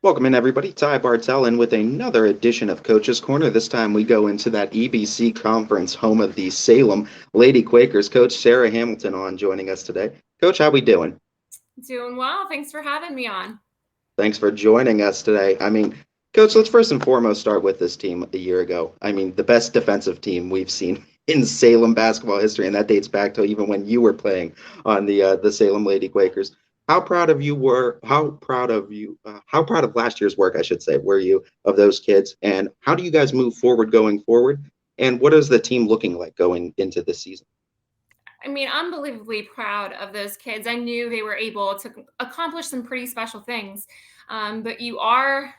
Welcome in, everybody. Ty Bartell, and with another edition of Coach's Corner. This time we go into that EBC conference, home of the Salem Lady Quakers. Coach Sarah Hamilton on joining us today. Coach, how we doing? Doing well. Thanks for having me on. Thanks for joining us today. Coach, let's first and foremost start with this team a year ago. The best defensive team we've seen in Salem basketball history, and that dates back to even when you were playing on the Salem Lady Quakers. How proud of last year's work, I should say, were you of those kids? And how do you guys move forward going forward? And what is the team looking like going into this season? Unbelievably proud of those kids. I knew they were able to accomplish some pretty special things, but you are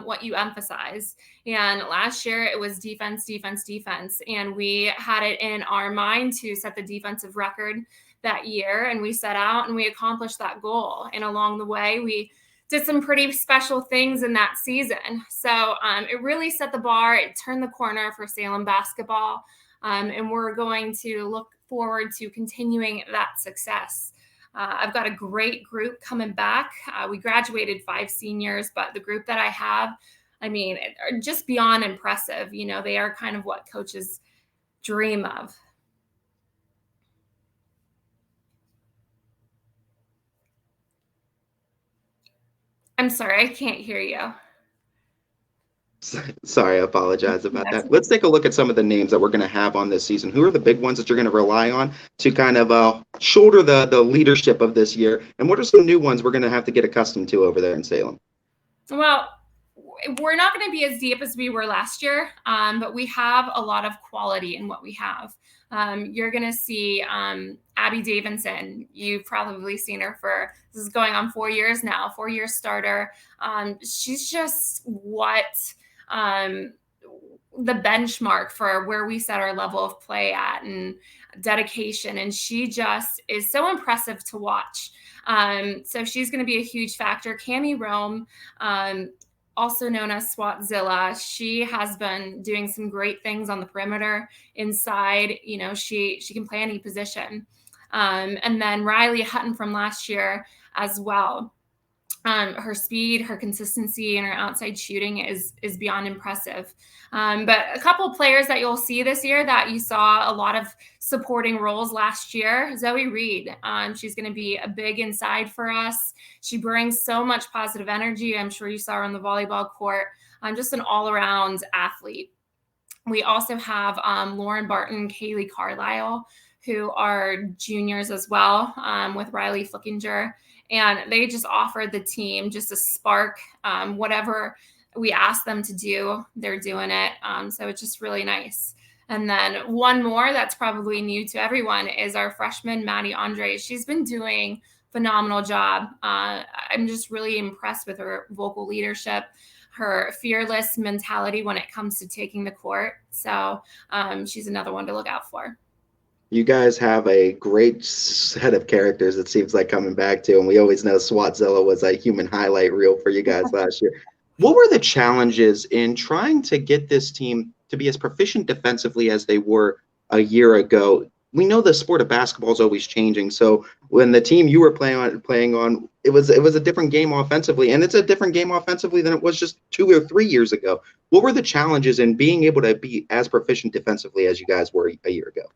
what you emphasize. And last year it was defense, defense, defense. And we had it in our mind to set the defensive record that year. And we set out and we accomplished that goal. And along the way, we did some pretty special things in that season. So it really set the bar. It turned the corner for Salem basketball. And we're going to look forward to continuing that success. I've got a great group coming back. We graduated 5 seniors, but the group that I have, are just beyond impressive. You know, they are kind of what coaches dream of. I'm sorry, I can't hear you. Sorry, I apologize about That's that. Let's take a look at some of the names that we're going to have on this season. Who are the big ones that you're going to rely on to kind of shoulder the leadership of this year? And what are some new ones we're going to have to get accustomed to over there in Salem? Well, we're not going to be as deep as we were last year, but we have a lot of quality in what we have. You're going to see Abby Davidson. You've probably seen her this is going on 4 years now, 4-year starter. She's just what the benchmark for where we set our level of play at and dedication. And she just is so impressive to watch. So she's going to be a huge factor. Cami Rome, also known as Swatzilla, she has been doing some great things on the perimeter inside. You know, she can play any position. And then Riley Hutton from last year as well. Her speed, her consistency, and her outside shooting is beyond impressive. But a couple of players that you'll see this year that you saw a lot of supporting roles last year, Zoe Reed. She's going to be a big inside for us. She brings so much positive energy. I'm sure you saw her on the volleyball court. Just an all-around athlete. We also have Lauren Barton, Kaylee Carlisle, who are juniors as well, with Riley Flickinger. And they just offered the team just a spark. Whatever we asked them to do, they're doing it. So it's just really nice. And then one more that's probably new to everyone is our freshman, Maddie Andre. She's been doing a phenomenal job. I'm just really impressed with her vocal leadership, her fearless mentality when it comes to taking the court. So she's another one to look out for. You guys have a great set of characters, it seems like, coming back to, and we always know Swatzilla was a human highlight reel for you guys last year. What were the challenges in trying to get this team to be as proficient defensively as they were a year ago? We know the sport of basketball is always changing. So when the team you were playing on, it was a different game offensively, and it's a different game offensively than it was just 2 or 3 years ago. What were the challenges in being able to be as proficient defensively as you guys were a year ago?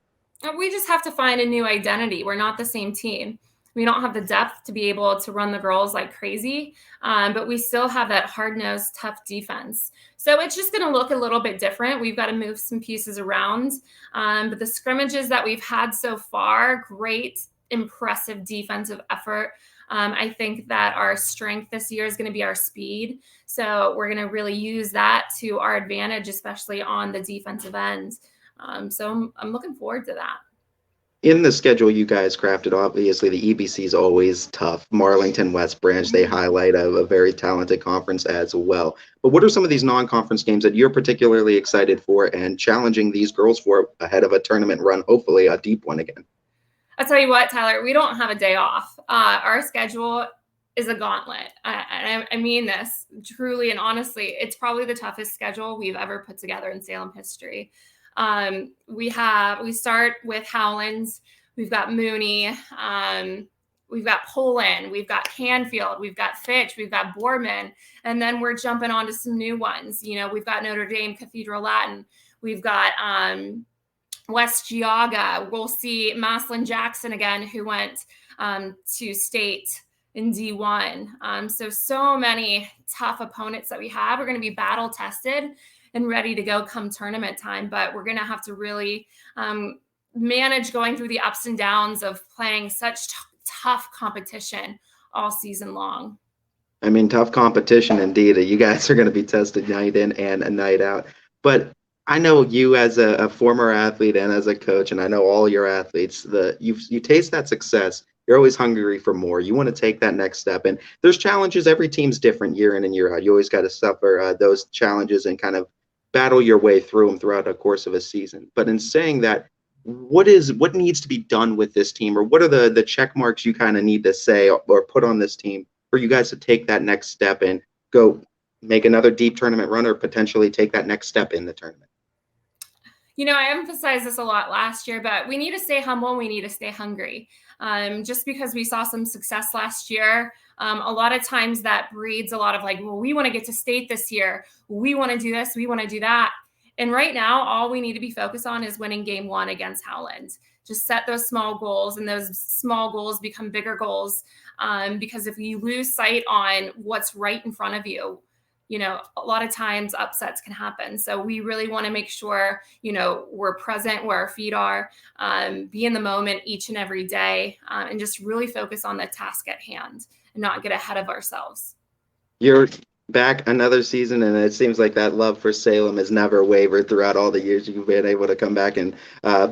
We just have to find a new identity. We're not the same team. We don't have the depth to be able to run the girls like crazy, but we still have that hard-nosed, tough defense. So it's just going to look a little bit different. We've got to move some pieces around. But the scrimmages that we've had so far, great, impressive defensive effort. I think that our strength this year is going to be our speed. So we're going to really use that to our advantage, especially on the defensive end. So I'm looking forward to that. In the schedule you guys crafted, obviously the EBC is always tough. Marlington, West Branch, they highlight a very talented conference as well. But what are some of these non-conference games that you're particularly excited for and challenging these girls for ahead of a tournament run, hopefully a deep one again? I'll tell you what, Tyler, we don't have a day off. Our schedule is a gauntlet. And I mean this truly and honestly. It's probably the toughest schedule we've ever put together in Salem history. We start with Howlands. We've got Mooney. we've got Poland, we've got Canfield, we've got Fitch, we've got Borman, and then we're jumping on to some new ones. We've got Notre Dame Cathedral Latin, we've got West Geauga. We'll see Maslin Jackson again, who went to state in D1. So many tough opponents that we have. We're going to be battle tested and ready to go come tournament time, but we're going to have to really manage going through the ups and downs of playing such tough competition all season long. I mean, tough competition indeed. You guys are going to be tested night in and a night out. But I know you as a former athlete and as a coach, and I know all your athletes, you taste that success. You're always hungry for more. You want to take that next step. And there's challenges. Every team's different year in and year out. You always got to suffer those challenges and kind of battle your way through them throughout the course of a season. But in saying that, what needs to be done with this team, or what are the check marks you kind of need to say or put on this team for you guys to take that next step and go make another deep tournament run, or potentially take that next step in the tournament? I emphasized this a lot last year, but we need to stay humble and we need to stay hungry. Just because we saw some success last year, a lot of times that breeds a lot of well, we want to get to state this year. We want to do this. We want to do that. And right now, all we need to be focused on is winning game 1 against Howland. Just set those small goals, and those small goals become bigger goals. Because if you lose sight on what's right in front of you, a lot of times upsets can happen. So we really want to make sure, we're present where our feet are, be in the moment each and every day, and just really focus on the task at hand and not get ahead of ourselves. You're back another season, and it seems like that love for Salem has never wavered throughout all the years you've been able to come back and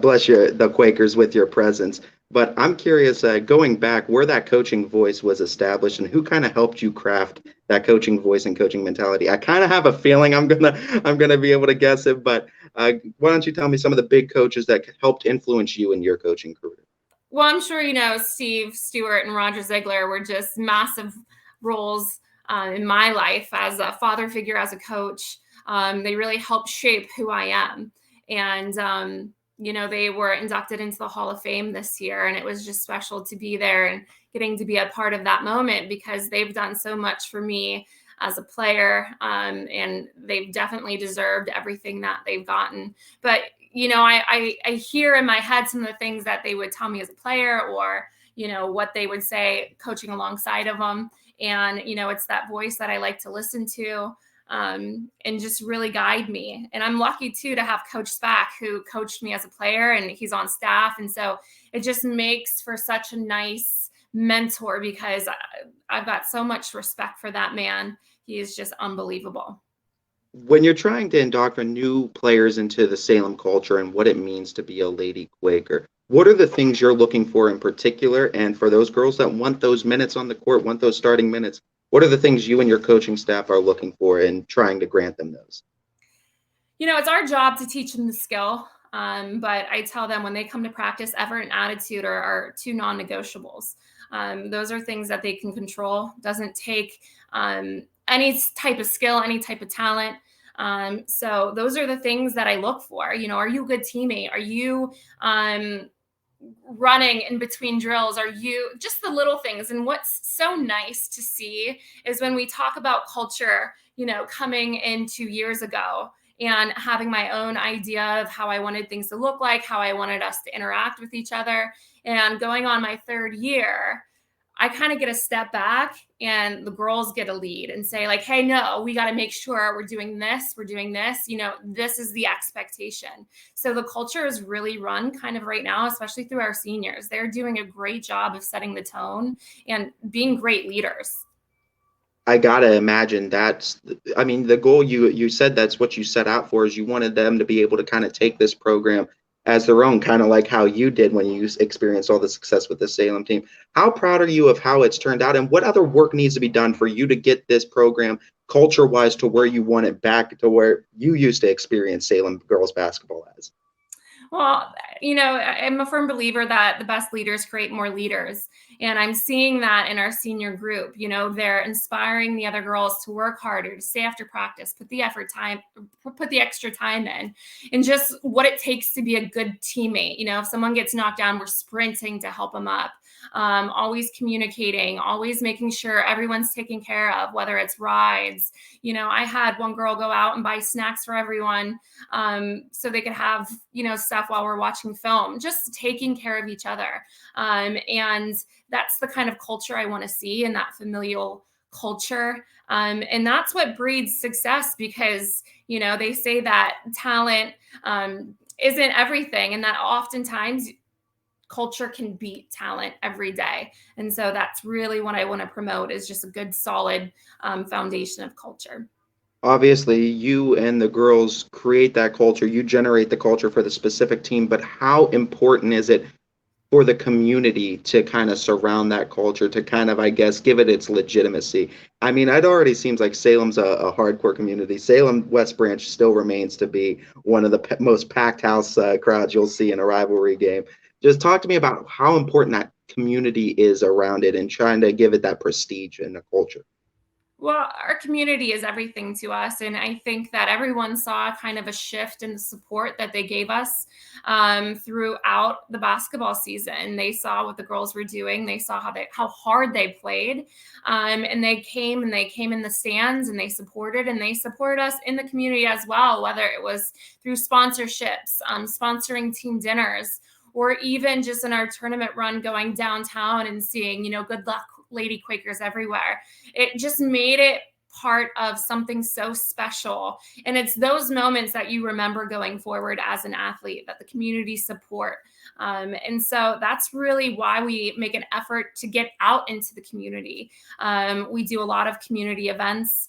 bless the Quakers with your presence. But I'm curious, going back, where that coaching voice was established and who kind of helped you craft that coaching voice and coaching mentality. I kind of have a feeling I'm gonna be able to guess it, but why don't you tell me some of the big coaches that helped influence you in your coaching career? Well, I'm sure Steve Stewart and Roger Ziegler were just massive roles in my life as a father figure, as a coach. They really helped shape who I am. And they were inducted into the Hall of Fame this year, and it was just special to be there and getting to be a part of that moment, because they've done so much for me as a player, and they've definitely deserved everything that they've gotten. But, I hear in my head some of the things that they would tell me as a player, or, what they would say coaching alongside of them. And, it's that voice that I like to listen to. And just really guide me. And I'm lucky too to have Coach Spack, who coached me as a player, and he's on staff. And so it just makes for such a nice mentor, because I've got so much respect for that man. He is just unbelievable. When you're trying to indoctrinate new players into the Salem culture and what it means to be a lady Quaker, what are the things you're looking for in particular? And for those girls that want those minutes on the court, want those starting minutes, what are the things you and your coaching staff are looking for in trying to grant them those? It's our job to teach them the skill. But I tell them when they come to practice, effort and attitude are 2 non-negotiables. Those are things that they can control. Doesn't take any type of skill, any type of talent. So those are the things that I look for. Are you a good teammate? Are you running in between drills? Are you just the little things? And what's so nice to see is when we talk about culture, coming in 2 years ago and having my own idea of how I wanted things to look like, how I wanted us to interact with each other, and going on my 3rd year, I kind of get a step back, and the girls get a lead and say hey, no, we got to make sure we're doing this. This is the expectation. So the culture is really run kind of right now, especially through our seniors. They're doing a great job of setting the tone and being great leaders. I gotta imagine the goal you said that's what you set out for, is you wanted them to be able to kind of take this program as their own, kind of like how you did when you experienced all the success with the Salem team. How proud are you of how it's turned out, and what other work needs to be done for you to get this program culture-wise to where you want it back to where you used to experience Salem girls basketball as? Well, I'm a firm believer that the best leaders create more leaders. And I'm seeing that in our senior group. They're inspiring the other girls to work harder, to stay after practice, put the extra time in, and just what it takes to be a good teammate. If someone gets knocked down, we're sprinting to help them up. always communicating, always making sure everyone's taken care of, whether it's rides. I had one girl go out and buy snacks for everyone, so they could have, stuff while we're watching film, just taking care of each other. And that's the kind of culture I want to see, and that familial culture. And that's what breeds success, because, they say that talent isn't everything, and that oftentimes culture can beat talent every day. And so that's really what I want to promote, is just a good, solid foundation of culture. Obviously, you and the girls create that culture, you generate the culture for the specific team, but how important is it for the community to kind of surround that culture, to kind of, I guess, give it its legitimacy? I mean, it already seems like Salem's a hardcore community. Salem West Branch still remains to be one of the most packed house crowds you'll see in a rivalry game. Just talk to me about how important that community is around it and trying to give it that prestige and the culture. Well, our community is everything to us. And I think that everyone saw kind of a shift in the support that they gave us throughout the basketball season. They saw what the girls were doing. They saw how hard they played. And they came in the stands, and they supported us in the community as well, whether it was through sponsorships, sponsoring team dinners, or even just in our tournament run, going downtown and seeing, good luck Lady Quakers everywhere. It just made it part of something so special. And it's those moments that you remember going forward as an athlete, that the community support. And so that's really why we make an effort to get out into the community. We do a lot of community events.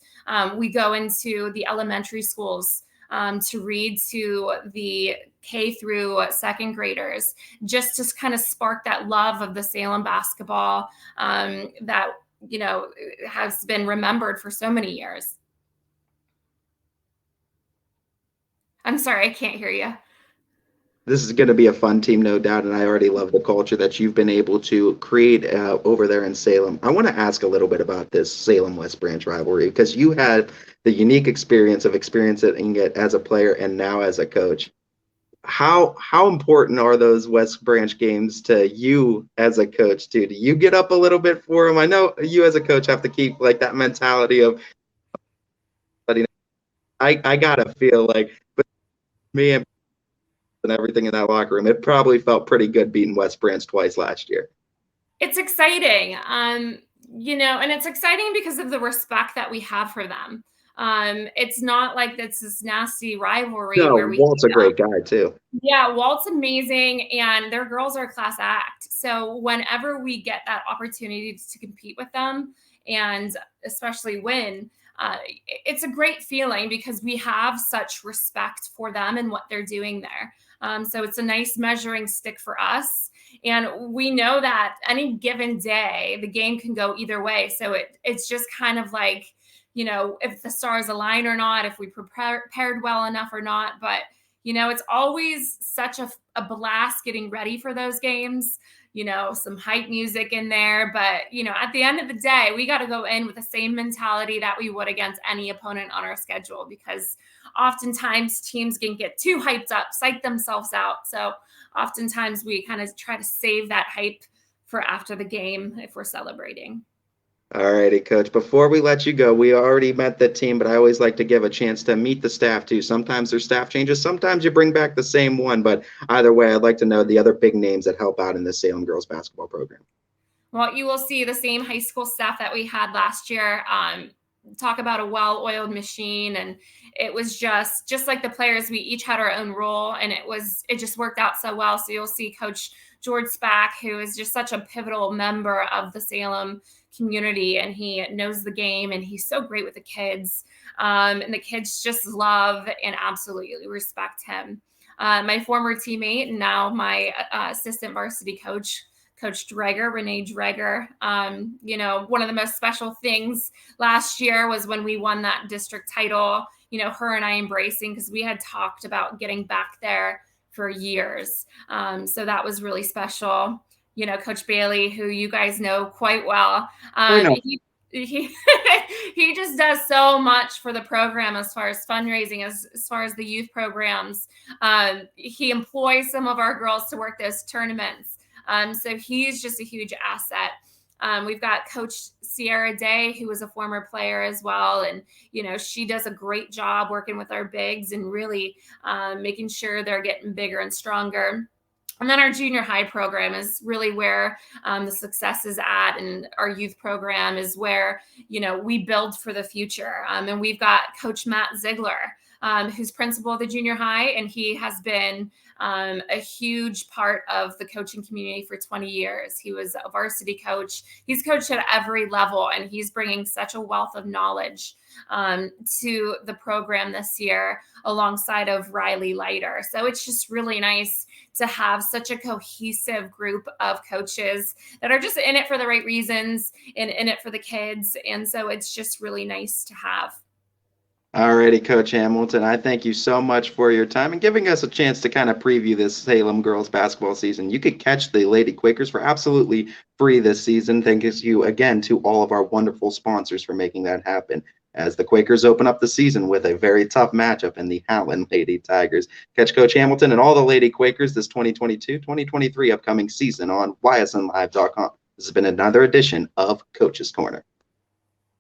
We go into the elementary schools to read to the K through second graders, just to kind of spark that love of the Salem basketball that, has been remembered for so many years. I'm sorry, I can't hear you. This is going to be a fun team, no doubt, and I already love the culture that you've been able to create over there in Salem. I want to ask a little bit about this Salem West Branch rivalry, because you had the unique experience of experiencing it as a player and now as a coach. How important are those West Branch games to you as a coach too? Do you get up a little bit for them? I know you as a coach have to keep like that mentality of, but I gotta feel like, but me and everything in that locker room, it probably felt pretty good beating West Branch twice last year. It's exciting, and it's exciting because of the respect that we have for them. It's not like it's this nasty rivalry No, where we Walt's a hate them. great guy too. Yeah, Walt's amazing, and their girls are a class act. So whenever we get that opportunity to compete with them, and especially win, it's a great feeling, because we have such respect for them and what they're doing there. So it's a nice measuring stick for us. And we know that any given day, the game can go either way. So it's just kind of like, if the stars align or not, if we prepared well enough or not. But it's always such a blast getting ready for those games, some hype music in there. But, at the end of the day, we got to go in with the same mentality that we would against any opponent on our schedule, because oftentimes teams can get too hyped up, psych themselves out. So oftentimes we kind of try to save that hype for after the game if we're celebrating. All righty, Coach. Before we let you go, we already met the team, but I always like to give a chance to meet the staff too. Sometimes there's staff changes, sometimes you bring back the same one, but either way, I'd like to know the other big names that help out in the Salem girls basketball program. Well, you will see the same high school staff that we had last year. Talk about a well-oiled machine, and it was just like the players. We each had our own role, and it just worked out so well. So you'll see Coach George Spack, who is just such a pivotal member of the Salem community, and he knows the game, and he's so great with the kids, and the kids just love and absolutely respect him. My former teammate and now my assistant varsity coach, Coach Dreger, Renee Dreger. One of the most special things last year was when we won that district title, her and I embracing, because we had talked about getting back there for years. So that was really special. Coach Bailey, who you guys know quite well, he he just does so much for the program as far as fundraising, as far as the youth programs. He employs some of our girls to work those tournaments. So he's just a huge asset. We've got Coach Sierra Day, who was a former player as well. And, she does a great job working with our bigs and really making sure they're getting bigger and stronger. And then our junior high program is really where the success is at. And our youth program is where, we build for the future. And we've got Coach Matt Ziegler, who's principal of the junior high. And he has been a huge part of the coaching community for 20 years. He was a varsity coach. He's coached at every level, and he's bringing such a wealth of knowledge to the program this year alongside of Riley Leiter. So it's just really nice to have such a cohesive group of coaches that are just in it for the right reasons and in it for the kids. And so it's just really nice to have. Alrighty, Coach Hamilton, I thank you so much for your time and giving us a chance to kind of preview this Salem girls basketball season. You could catch the Lady Quakers for absolutely free this season. Thank you again to all of our wonderful sponsors for making that happen, as the Quakers open up the season with a very tough matchup in the Howland Lady Tigers. Catch Coach Hamilton and all the Lady Quakers this 2022-2023 upcoming season on ysnlive.com. This has been another edition of Coach's Corner.